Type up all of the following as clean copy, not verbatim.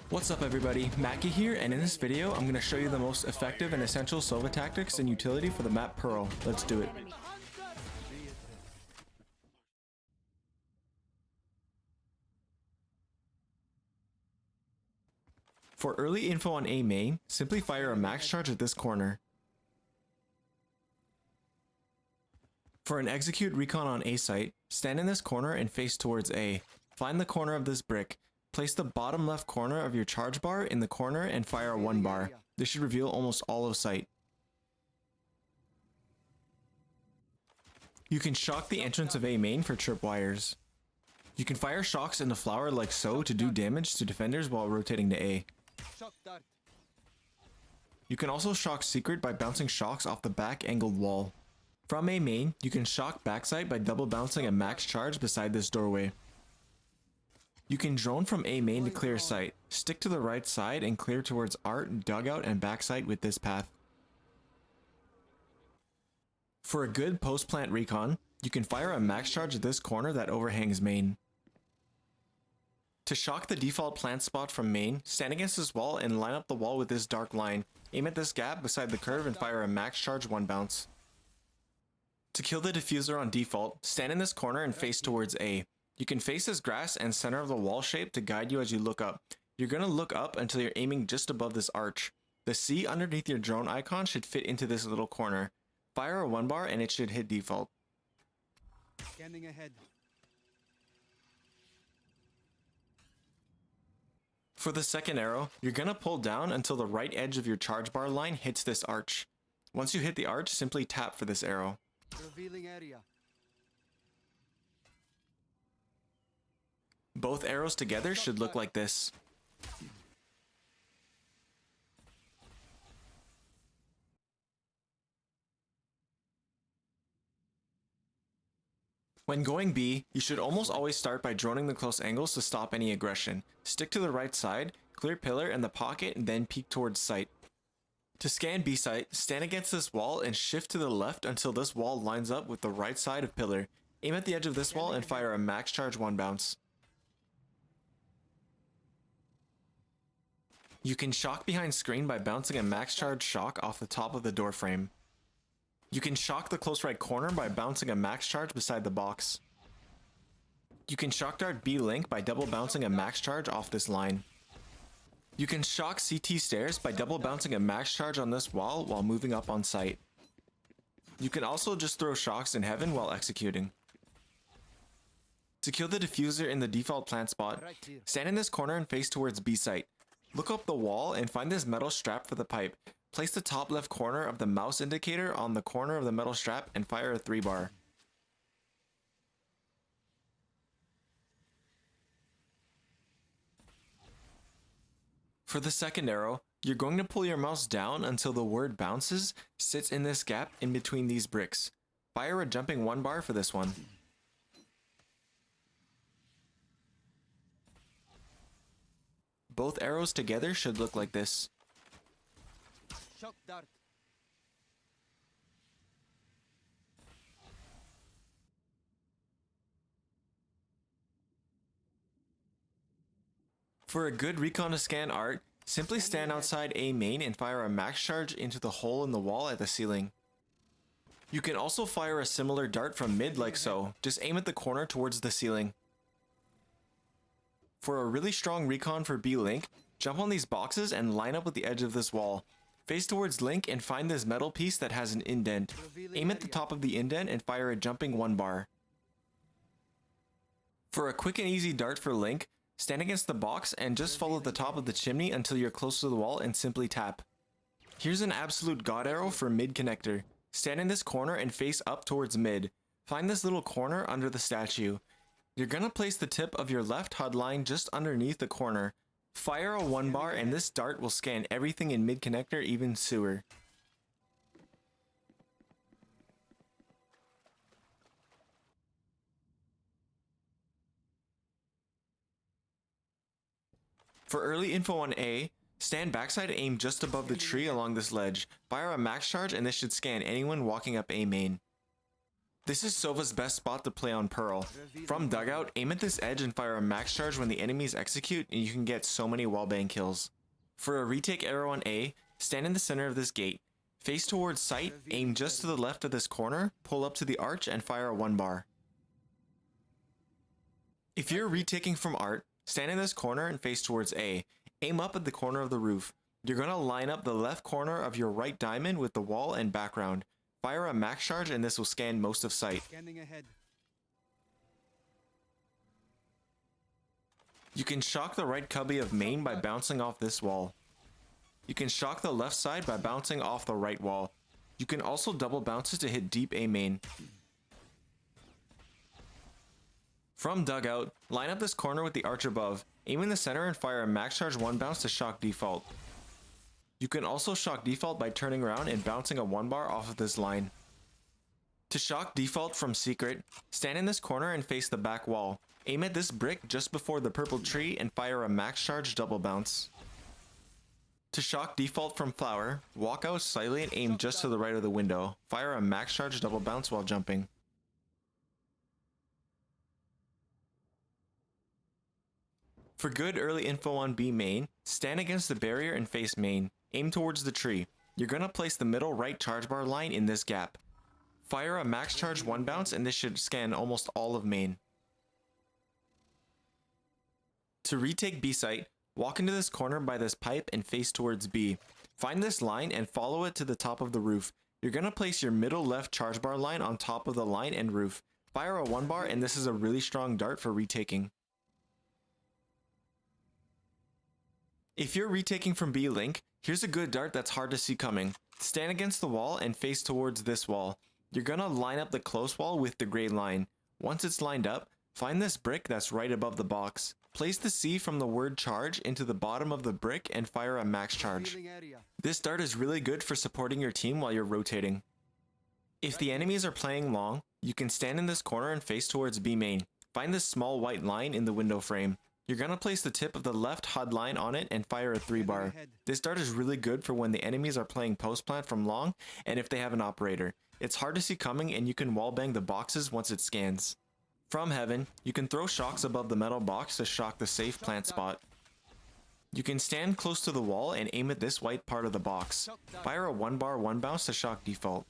What's up everybody, Mackie here, and in this video I'm going to show you the most effective and essential Sova tactics and utility for the map Pearl. Let's do it. For early info on A main, simply fire a max charge at this corner. For an execute recon on A site, stand in this corner and face towards A. Find the corner of this brick. Place the bottom left corner of your charge bar in the corner and fire a 1 bar. This should reveal almost all of site. You can shock the entrance of A main for tripwires. You can fire shocks in the flower like so to do damage to defenders while rotating to A. You can also shock secret by bouncing shocks off the back angled wall. From A main, you can shock backside by double bouncing a max charge beside this doorway. You can drone from A main to clear site. Stick to the right side and clear towards art, dugout, and backside with this path. For a good post-plant recon, you can fire a max charge at this corner that overhangs main. To shock the default plant spot from main, stand against this wall and line up the wall with this dark line. Aim at this gap beside the curve and fire a max charge 1 bounce. To kill the diffuser on default, stand in this corner and face towards A. You can face this grass and center of the wall shape to guide you as you look up. You're going to look up until you're aiming just above this arch. The C underneath your drone icon should fit into this little corner. Fire a 1 bar and it should hit default. Scanning ahead. For the second arrow, you're going to pull down until the right edge of your charge bar line hits this arch. Once you hit the arch, simply tap for this arrow. Revealing area. Both arrows together should look like this. When going B, you should almost always start by droning the close angles to stop any aggression. Stick to the right side, clear pillar and the pocket, and then peek towards site. To scan B site, stand against this wall and shift to the left until this wall lines up with the right side of pillar. Aim at the edge of this wall and fire a max charge 1 bounce. You can shock behind screen by bouncing a max charge shock off the top of the door frame. You can shock the close right corner by bouncing a max charge beside the box. You can shock dart B link by double bouncing a max charge off this line. You can shock CT stairs by double bouncing a max charge on this wall while moving up on site. You can also just throw shocks in heaven while executing. To kill the diffuser in the default plant spot, stand in this corner and face towards B site. Look up the wall and find this metal strap for the pipe. Place the top left corner of the mouse indicator on the corner of the metal strap and fire a 3 bar. For the second arrow, you're going to pull your mouse down until the word bounces sits in this gap in between these bricks. Fire a jumping 1 bar for this one. Both arrows together should look like this. Shockdart. For a good recon to scan art, simply stand outside A main and fire a max charge into the hole in the wall at the ceiling. You can also fire a similar dart from mid like so, just aim at the corner towards the ceiling. For a really strong recon for B link, jump on these boxes and line up with the edge of this wall. Face towards link and find this metal piece that has an indent. Aim at the top of the indent and fire a jumping 1 bar. For a quick and easy dart for link, stand against the box and just follow the top of the chimney until you're close to the wall and simply tap. Here's an absolute god arrow for mid connector. Stand in this corner and face up towards mid. Find this little corner under the statue. You're gonna place the tip of your left HUD line just underneath the corner. Fire a 1 bar and this dart will scan everything in mid connector, even sewer. For early info on A, stand backside and aim just above the tree along this ledge. Fire a max charge and this should scan anyone walking up A main. This is Sova's best spot to play on Pearl. From Dugout, aim at this edge and fire a max charge when the enemies execute and you can get so many wallbang kills. For a retake arrow on A, stand in the center of this gate. Face towards sight, aim just to the left of this corner, pull up to the arch and fire a 1-bar. If you're retaking from art, stand in this corner and face towards A. Aim up at the corner of the roof. You're going to line up the left corner of your right diamond with the wall and background. Fire a max charge and this will scan most of sight. Scanning ahead. You can shock the right cubby of main by bouncing off this wall. You can shock the left side by bouncing off the right wall. You can also double bounce it to hit deep A main. From Dugout, line up this corner with the arch above. Aim in the center and fire a max charge 1 bounce to shock default. You can also shock default by turning around and bouncing a 1-bar off of this line. To shock default from secret, stand in this corner and face the back wall. Aim at this brick just before the purple tree and fire a max charge double bounce. To shock default from flower, walk out slightly and aim just to the right of the window. Fire a max charge double bounce while jumping. For good early info on B main, stand against the barrier and face main. Aim towards the tree. You're going to place the middle right charge bar line in this gap. Fire a max charge 1 bounce and this should scan almost all of main. To retake B site, walk into this corner by this pipe and face towards B. Find this line and follow it to the top of the roof. You're going to place your middle left charge bar line on top of the line and roof. Fire a 1-bar and this is a really strong dart for retaking. If you're retaking from B link, here's a good dart that's hard to see coming. Stand against the wall and face towards this wall. You're gonna line up the close wall with the gray line. Once it's lined up, find this brick that's right above the box. Place the C from the word charge into the bottom of the brick and fire a max charge. Revealing area. This dart is really good for supporting your team while you're rotating. If the enemies are playing long, you can stand in this corner and face towards B main. Find this small white line in the window frame. You're going to place the tip of the left HUD line on it and fire a 3-bar. This dart is really good for when the enemies are playing postplant from long and if they have an operator. It's hard to see coming and you can wallbang the boxes once it scans. From heaven, you can throw shocks above the metal box to shock the safe plant spot. You can stand close to the wall and aim at this white part of the box. Fire a 1-bar 1 bounce to shock default.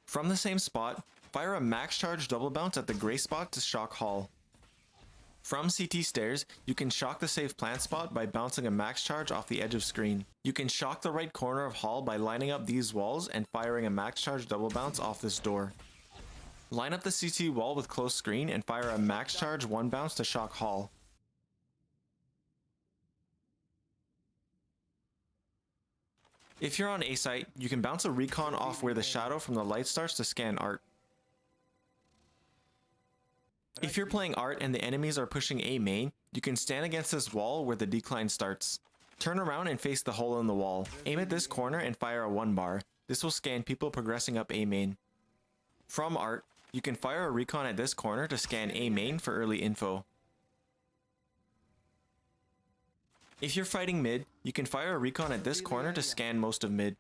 From the same spot, fire a max charge double bounce at the gray spot to shock hall. From CT stairs, you can shock the safe plant spot by bouncing a max charge off the edge of screen. You can shock the right corner of hall by lining up these walls and firing a max charge double bounce off this door. Line up the CT wall with close screen and fire a max charge 1 bounce to shock hall. If you're on A site, you can bounce a recon off where the shadow from the light starts to scan art. If you're playing art and the enemies are pushing A main, you can stand against this wall where the decline starts. Turn around and face the hole in the wall. Aim at this corner and fire a 1-bar. This will scan people progressing up A main. From art, you can fire a recon at this corner to scan A main for early info. If you're fighting mid, you can fire a recon at this corner to scan most of mid.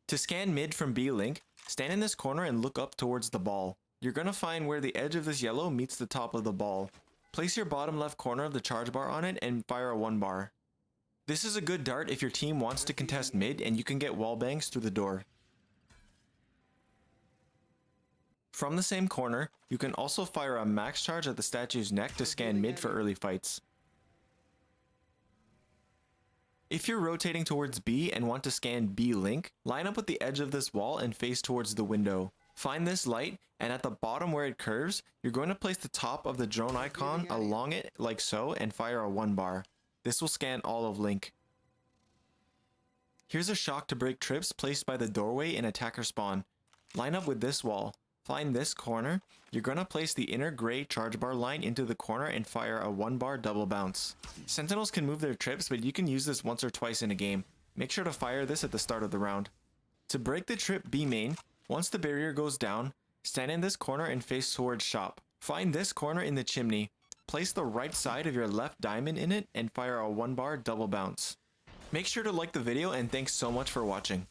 To scan mid from B link, stand in this corner and look up towards the ball. You're going to find where the edge of this yellow meets the top of the ball. Place your bottom left corner of the charge bar on it and fire a 1-bar. This is a good dart if your team wants to contest mid and you can get wall bangs through the door. From the same corner, you can also fire a max charge at the statue's neck to scan mid for early fights. If you're rotating towards B and want to scan B link, line up with the edge of this wall and face towards the window. Find this light, and at the bottom where it curves, you're going to place the top of the drone icon along it like so and fire a 1-bar. This will scan all of link. Here's a shock to break trips placed by the doorway in attacker spawn. Line up with this wall. Find this corner. You're going to place the inner gray charge bar line into the corner and fire a 1-bar double bounce. Sentinels can move their trips, but you can use this once or twice in a game. Make sure to fire this at the start of the round. To break the trip B main, once the barrier goes down, stand in this corner and face towards shop. Find this corner in the chimney. Place the right side of your left diamond in it and fire a 1-bar double bounce. Make sure to like the video and thanks so much for watching.